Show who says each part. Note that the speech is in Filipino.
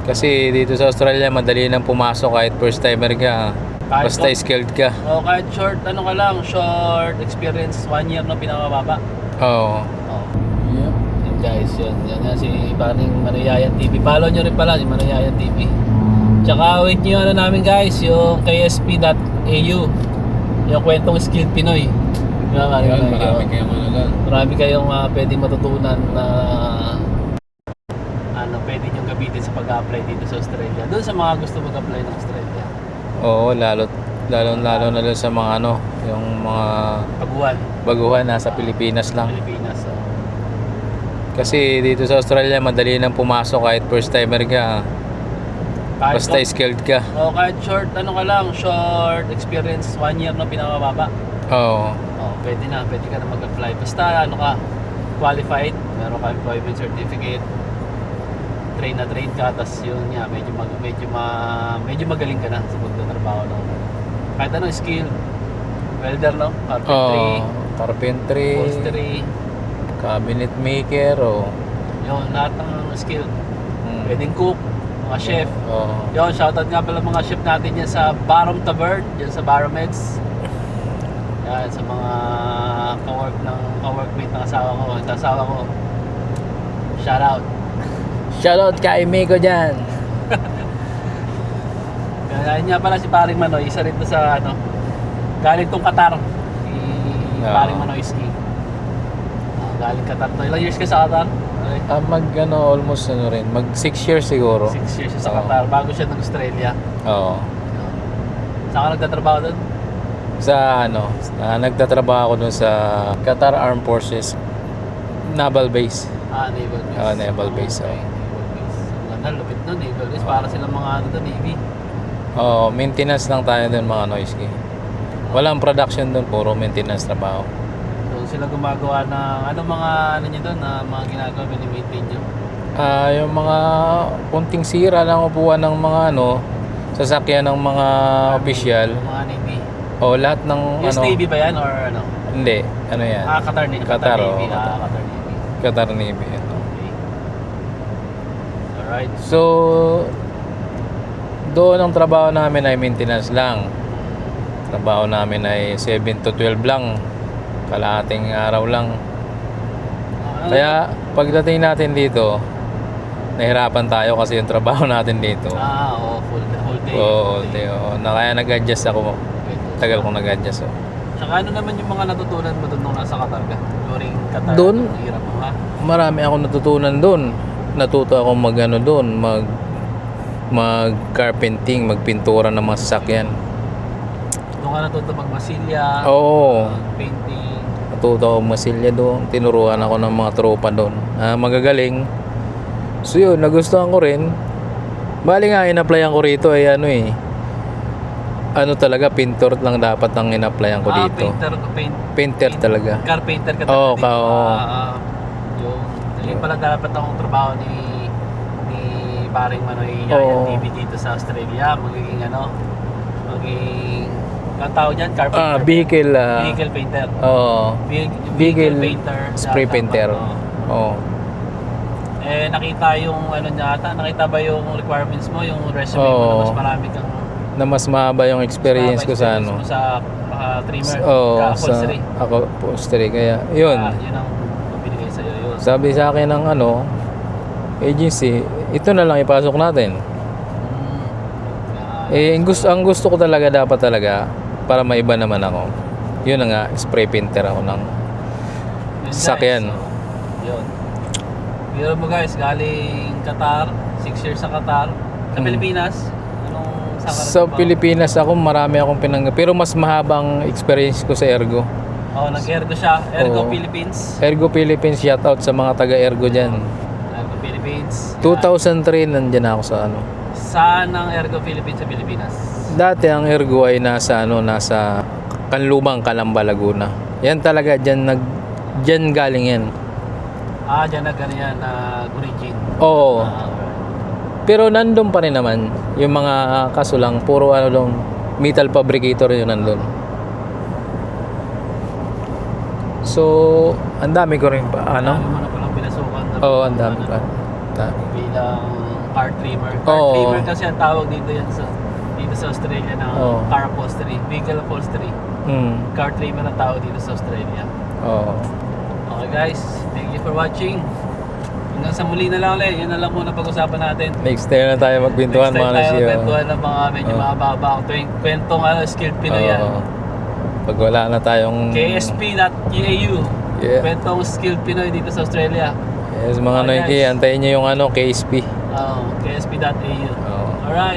Speaker 1: Kasi dito sa Australia, madali nang pumasok kahit first timer ka.
Speaker 2: Kahit
Speaker 1: Basta skilled ka.
Speaker 2: O kahit short, ano ka lang, short experience, 1 year no, pinakababa.
Speaker 1: Oo.
Speaker 2: Yep. Yun guys, yan si Paring Manayayan TV. Follow nyo rin pala si Manayayan TV. Tsaka wait nyo ano namin guys, yung ksp.au, yung kwentong Skilled Pinoy. Diba, marami kayong pwedeng matutunan na pwede nyo gamitin sa pag-apply dito sa Australia. Doon sa mga gusto mag-apply ng Australia.
Speaker 1: Oo, lalo na doon sa mga yung mga baguhan nasa Pilipinas lang.
Speaker 2: Pilipinas.
Speaker 1: Kasi dito sa Australia, madali nang pumasok kahit first timer ka.
Speaker 2: Kahit
Speaker 1: Basta skilled ka.
Speaker 2: O kahit short, ano ka lang, short experience, 1 year no, pinakababa.
Speaker 1: Oo.
Speaker 2: Pwede ka na mag-apply. Basta ano ka, qualified, meron ka employment certificate, train ka, tapos yun nga, medyo magaling ka na sa pagtatrabaho ng kahit ano, skill, welder no,
Speaker 1: Carpentry,
Speaker 2: upholstery,
Speaker 1: cabinet maker,
Speaker 2: yun, lahat ng skill. Pwedeng cook, mga chef. Yun, shoutout nga pala mga chef natin yan sa Barom Tavern, dyan sa Baromeds. Yan, sa mga ka-workmate ng asawa ko. Shoutout
Speaker 1: kay Miko dyan.
Speaker 2: Yan nga pala si Paring Manoy, isa rin to sa galing tong Qatar. Paring Manoy Ski. Galing Qatar to. Ilang years ka sa Qatar?
Speaker 1: Almost mag 6 years siguro.
Speaker 2: 6 years sa Qatar, bago siya ng Australia.
Speaker 1: Oo.
Speaker 2: Saan ka nagtatrabaho doon?
Speaker 1: Nagtatrabaho ako doon sa Qatar Armed Forces Naval Base.
Speaker 2: Naval Base.
Speaker 1: Naval Base.
Speaker 2: Okay. Naval Base. Ang lupit nun, Naval Base. Para silang mga Navy.
Speaker 1: Maintenance lang tayo doon mga Noisky. Walang production doon, puro maintenance trabaho.
Speaker 2: Doon sila gumagawa ng mga nyo doon, mga ginagawa, mini-maintain nyo?
Speaker 1: Yung mga kunting sira lang upuan ng mga sasakyan ng mga opisyal.
Speaker 2: Mga Navy.
Speaker 1: Lahat ng
Speaker 2: US Navy ba yan or ano?
Speaker 1: Hindi, yan?
Speaker 2: Qatar Navy.
Speaker 1: Qatar
Speaker 2: Navy.
Speaker 1: Qatar Navy.
Speaker 2: Okay. Alright.
Speaker 1: So, doon ang trabaho namin ay maintenance lang. Trabaho namin ay 7 to 12 lang. Kalahating araw lang. Kaya pagdating natin dito, nahirapan tayo kasi yung trabaho natin dito.
Speaker 2: Full day.
Speaker 1: Whole day. Kaya nag-adjust ako. Tagal kong nag-adjust.
Speaker 2: Saka ano naman yung mga natutunan mo doon nung nasa Qatar ka? During Qatar,
Speaker 1: doon,
Speaker 2: hirap mo ha?
Speaker 1: Marami akong natutunan doon. Natuto akong doon, mag-carpenting, magpintura ng mga sasakyan.
Speaker 2: Doon ka natuto magmasilya, painting.
Speaker 1: Natuto akong masilya doon. Tinuruan ako ng mga tropa doon. Magagaling. So yun, nagustuhan ko rin. Bali nga, in-applyan ko rito ay talaga, pintor lang dapat ang in-applyan ko dito. Painter talaga.
Speaker 2: Carpenter ka
Speaker 1: talaga.
Speaker 2: Yung pala dapat akong trabaho ni Paring Manoy TV dito sa Australia. Magiging ang tawag dyan, carpenter.
Speaker 1: Vehicle
Speaker 2: painter.
Speaker 1: Vehicle
Speaker 2: painter.
Speaker 1: Spray painter.
Speaker 2: Nakita ba yung requirements mo, yung resume mo na mas marami kang
Speaker 1: na mas mahaba yung experience ko sa
Speaker 2: sa trimmer,
Speaker 1: upholstery. Upholstery, kaya yun.
Speaker 2: Yun ang binigay sa'yo yun.
Speaker 1: Sabi sa akin ng agency, ito na lang ipasok natin. Ang gusto ko dapat talaga para maiba naman ako. Yun na nga, spray painter ako ng sasakyan.
Speaker 2: Yun. Pero mo guys, galing Qatar, 6 years sa Qatar. Sa Pilipinas,
Speaker 1: sa Pilipinas ako, marami akong pero mas mahabang experience ko sa Ergo.
Speaker 2: Nag-Ergo siya. Ergo Philippines.
Speaker 1: Ergo Philippines, shoutout sa mga taga-Ergo dyan.
Speaker 2: Ergo Philippines.
Speaker 1: 2003, nandyan ako sa
Speaker 2: Saan ang Ergo Philippines sa Pilipinas?
Speaker 1: Dati ang Ergo ay nasa Kanlubang, Calamba, Laguna. Yan talaga, dyan galing yan.
Speaker 2: Dyan origin.
Speaker 1: Oo. Pero nandun pa rin naman yung mga kaso lang, puro metal fabricator yun nandun. So, ang dami ko rin pa
Speaker 2: Ang dami mo na palang pinasukan.
Speaker 1: ang dami pa.
Speaker 2: Bilang car trimmer. Car
Speaker 1: Oo.
Speaker 2: trimmer kasi ang tawag dito yan dito sa Australia na
Speaker 1: Oo.
Speaker 2: car upholstery, vehicle upholstery. Car trimmer ang tawag dito sa Australia.
Speaker 1: Oo.
Speaker 2: Okay guys, thank you for watching. Hanggang sa muli na lang ulit, yun na lang muna pag-usapan natin.
Speaker 1: Next time na tayo magpintuan
Speaker 2: Next time
Speaker 1: mga
Speaker 2: tayo
Speaker 1: nasyo.
Speaker 2: magkwentuhan ng mga medyo
Speaker 1: Oo.
Speaker 2: mahaba ang kwentong skilled Pinoy yan.
Speaker 1: Pag wala na tayong...
Speaker 2: KSP.EAU.
Speaker 1: Yeah.
Speaker 2: Kwentong skilled Pinoy dito sa Australia.
Speaker 1: Yes, mga
Speaker 2: Okay,
Speaker 1: Noiki,
Speaker 2: guys.
Speaker 1: antayin nyo yung KSP.
Speaker 2: KSP.AU.
Speaker 1: Oo.
Speaker 2: Alright.